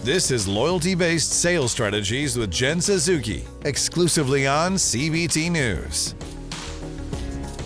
This is Loyalty-Based Sales Strategies with Jen Suzuki, exclusively on CBT News.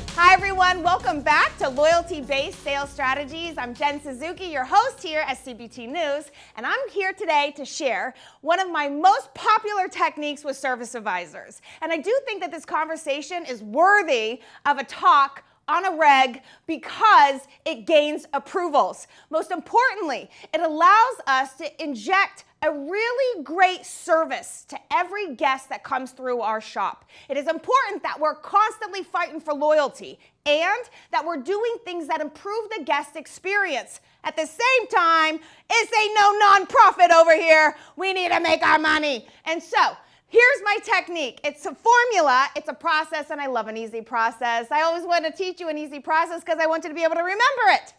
Hi everyone, welcome back to Loyalty-Based Sales Strategies. I'm Jen Suzuki, your host here at CBT News, and I'm here today to share one of my most popular techniques with service advisors. And I do think that this conversation is worthy of a talk on a reg because it gains approvals. Most importantly, it allows us to inject a really great service to every guest that comes through our shop. It is important that we're constantly fighting for loyalty and that we're doing things that improve the guest experience. At the same time, it's ain't no nonprofit over here. We need to make our money. And so, here's my technique. It's a formula, it's a process, and I love an easy process. I always want to teach you an easy process because I want you to be able to remember it.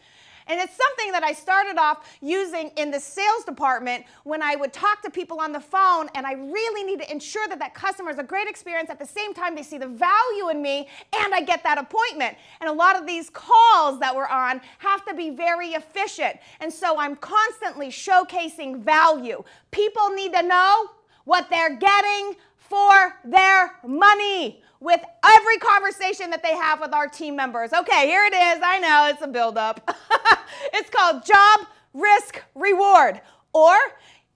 And it's something that I started off using in the sales department when I would talk to people on the phone, and I really need to ensure that that customer has a great experience. At the same time, they see the value in me, and I get that appointment. And a lot of these calls that we're on have to be very efficient. And so I'm constantly showcasing value. People need to know what they're getting for their money with every conversation that they have with our team members. Okay, here it is. I know it's a buildup. It's called Job Risk Reward, or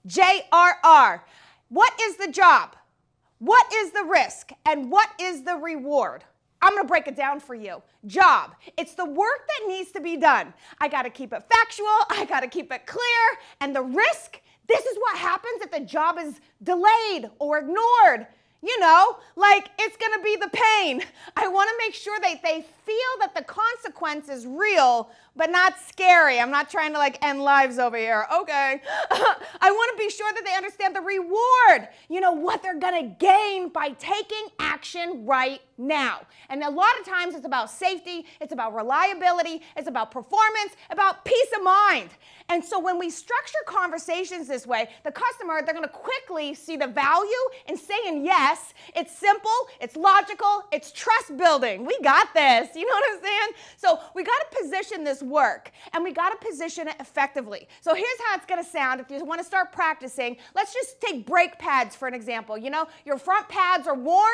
JRR. What is the job? What is the risk? And what is the reward? I'm going to break it down for you. Job. It's the work that needs to be done. I got to keep it factual. I got to keep it clear. And the risk, this is what happens if the job is delayed or ignored. You know, like it's going to be the pain. I want to make sure that they feel that the consequence is real, but not scary. I'm not trying to end lives over here. Okay. I want to be sure that they understand the reward, what they're going to gain by taking action right now. And a lot of times it's about safety, it's about reliability, it's about performance, about peace of mind. And so when we structure conversations this way, the customer, they're going to quickly see the value in saying yes. It's simple, it's logical, it's trust building. We got this. You know what I'm saying? So we got to position this work, and we got to position it effectively. So here's how it's going to sound if you want to start practicing. Let's just take brake pads for an example. Your front pads are worn.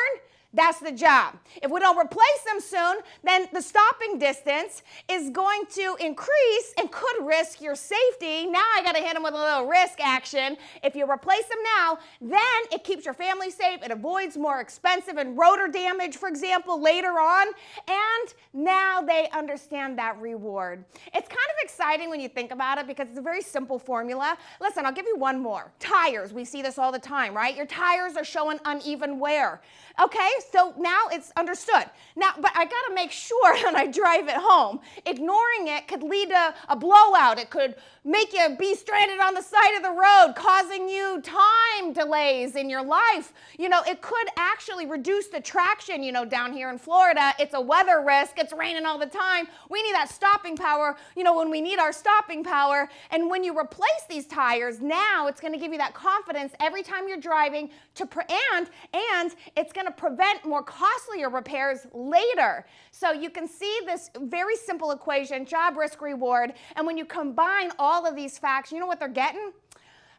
That's the job. If we don't replace them soon, then the stopping distance is going to increase and could risk your safety. Now I got to hit them with a little risk action. If you replace them now, then it keeps your family safe. It avoids more expensive and rotor damage, for example, later on. And now they understand that reward. It's kind of exciting when you think about it because it's a very simple formula. Listen, I'll give you one more. Tires. We see this all the time, right? Your tires are showing uneven wear. Okay, so now it's understood. Now, but I got to make sure when I drive it home. Ignoring it could lead to a blowout. It could make you be stranded on the side of the road, causing you time delays in your life. It could actually reduce the traction. Down here in Florida, it's a weather risk. It's raining all the time. We need that stopping power, when we need our stopping power. And when you replace these tires, now it's going to give you that confidence every time you're driving and it's going to prevent more costlier repairs later. So you can see this very simple equation, job, risk, reward. And when you combine all of these facts, you know what they're getting?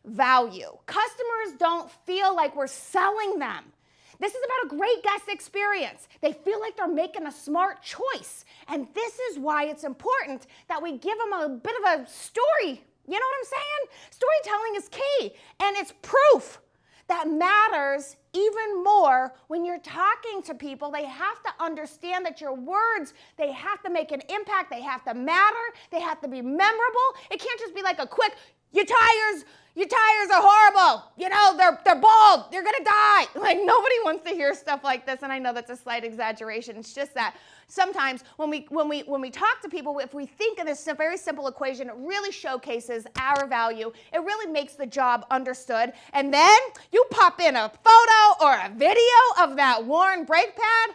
Value. Customers don't feel like we're selling them. This is about a great guest experience. They feel like they're making a smart choice. And this is why it's important that we give them a bit of a story. You know what I'm saying? Storytelling is key, and it's proof that matters even more when you're talking to people. They have to understand that your words, they have to make an impact, they have to matter, they have to be memorable. It can't just be like a quick, your tires are horrible. They're bald. You're going to die. Nobody wants to hear stuff like this, and I know that's a slight exaggeration. It's just that sometimes when we talk to people, if we think of this very simple equation, it really showcases our value. It really makes the job understood. And then you pop in a photo or a video of that worn brake pad.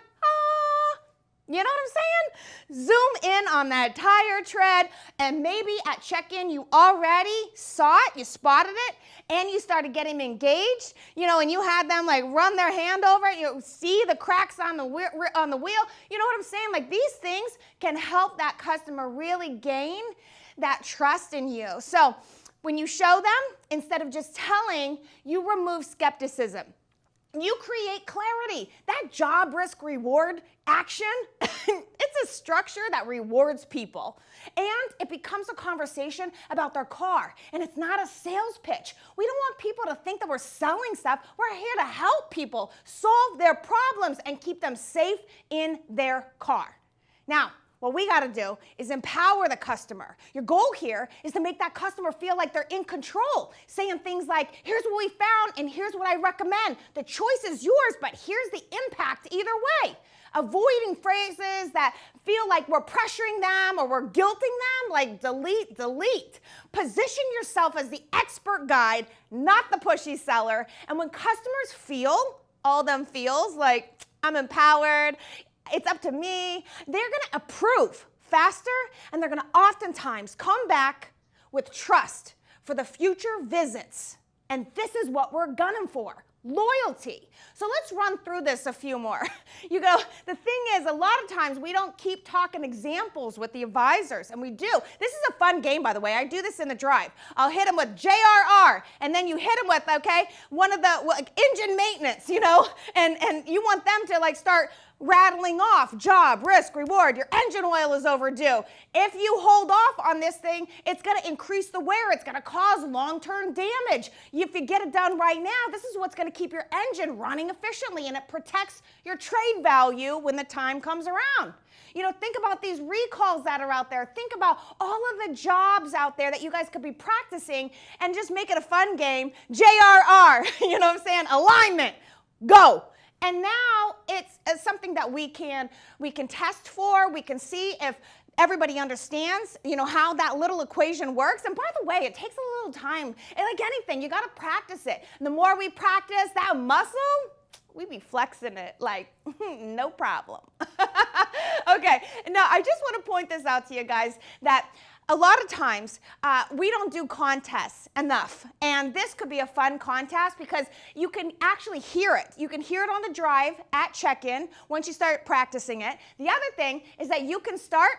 You know what I'm saying? Zoom in on that tire tread, and maybe at check-in you already saw it, you spotted it, and you started getting engaged, and you had them run their hand over it, you see the cracks on the wheel. You know what I'm saying? These things can help that customer really gain that trust in you. So when you show them, instead of just telling, you remove skepticism. You create clarity. That job risk reward action, it's a structure that rewards people. And it becomes a conversation about their car. And it's not a sales pitch. We don't want people to think that we're selling stuff. We're here to help people solve their problems and keep them safe in their car. Now, what we got to do is empower the customer. Your goal here is to make that customer feel like they're in control, saying things like, here's what we found and here's what I recommend. The choice is yours, but here's the impact either way. Avoiding phrases that feel like we're pressuring them or we're guilting them, like delete, delete. Position yourself as the expert guide, not the pushy seller. And when customers feel, all them feels like, I'm empowered, it's up to me, they're gonna approve faster, and they're gonna oftentimes come back with trust for the future visits. And this is what we're gunning for, loyalty. So let's run through this a few more. You go, the thing is, a lot of times we don't keep talking examples with the advisors, and we do. This is a fun game, by the way. I do this in the drive. I'll hit them with JRR, and then you hit them with, okay, one of the engine maintenance, you know, and you want them to like start rattling off job, risk, reward, your engine oil is overdue. If you hold off on this thing, it's going to increase the wear. It's going to cause long-term damage. If you get it done right now, this is what's going to keep your engine running efficiently, and it protects your trade value when the time comes around. You know, think about these recalls that are out there. Think about all of the jobs out there that you guys could be practicing and just make it a fun game. JRR, you know what I'm saying? Alignment, go. And now it's something that we can test for. We can see if everybody understands, you know, how that little equation works. And by the way, it takes a little time. And like anything, you got to practice it. And the more we practice that muscle, we be flexing it like no problem. Okay, now I just want to point this out to you guys that a lot of times, we don't do contests enough. And this could be a fun contest because you can actually hear it. You can hear it on the drive at check-in once you start practicing it. The other thing is that you can start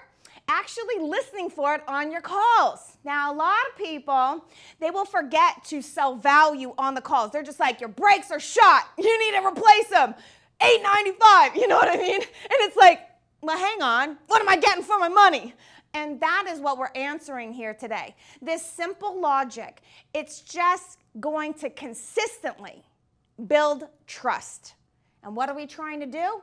actually listening for it on your calls. Now, a lot of people, they will forget to sell value on the calls. They're just like, your brakes are shot. You need to replace them. $8.95, you know what I mean? And it's like, well, hang on. What am I getting for my money? And that is what we're answering here today. This simple logic, it's just going to consistently build trust. And what are we trying to do?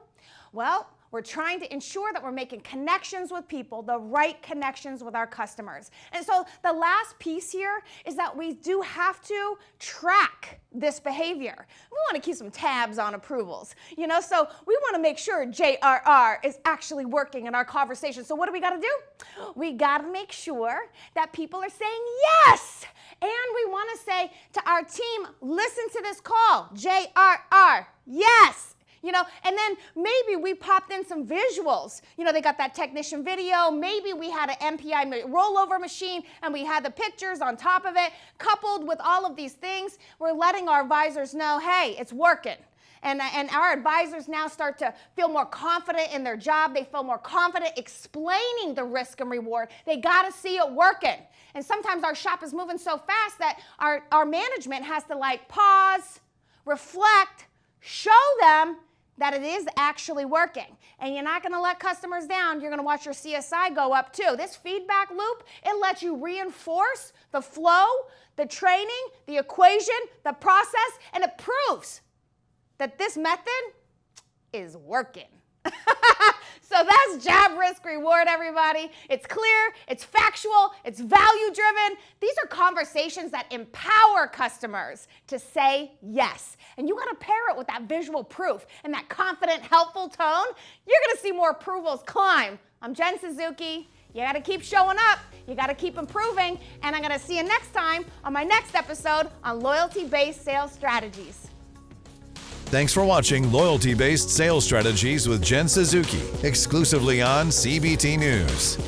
Well, we're trying to ensure that we're making connections with people, the right connections with our customers. And so the last piece here is that we do have to track this behavior. We want to keep some tabs on approvals, you know, so we want to make sure JRR is actually working in our conversation. So what do we got to do? We got to make sure that people are saying yes. And we want to say to our team, listen to this call, JRR, yes. You know, and then maybe we popped in some visuals. You know, they got that technician video. Maybe we had an MPI rollover machine and we had the pictures on top of it. Coupled with all of these things, we're letting our advisors know, hey, it's working. And our advisors now start to feel more confident in their job. They feel more confident explaining the risk and reward. They got to see it working. And sometimes our shop is moving so fast that our management has to like pause, reflect, show them that it is actually working. And you're not going to let customers down. You're going to watch your CSI go up too. This feedback loop, it lets you reinforce the flow, the training, the equation, the process, and it proves that this method is working. So that's job risk reward, everybody. It's clear, it's factual, it's value driven. These are conversations that empower customers to say yes. And you got to pair it with that visual proof and that confident, helpful tone. You're going to see more approvals climb. I'm Jen Suzuki. You got to keep showing up. You got to keep improving. And I'm going to see you next time on my next episode on loyalty-based sales strategies. Thanks for watching Loyalty-Based Sales Strategies with Jen Suzuki, exclusively on CBT News.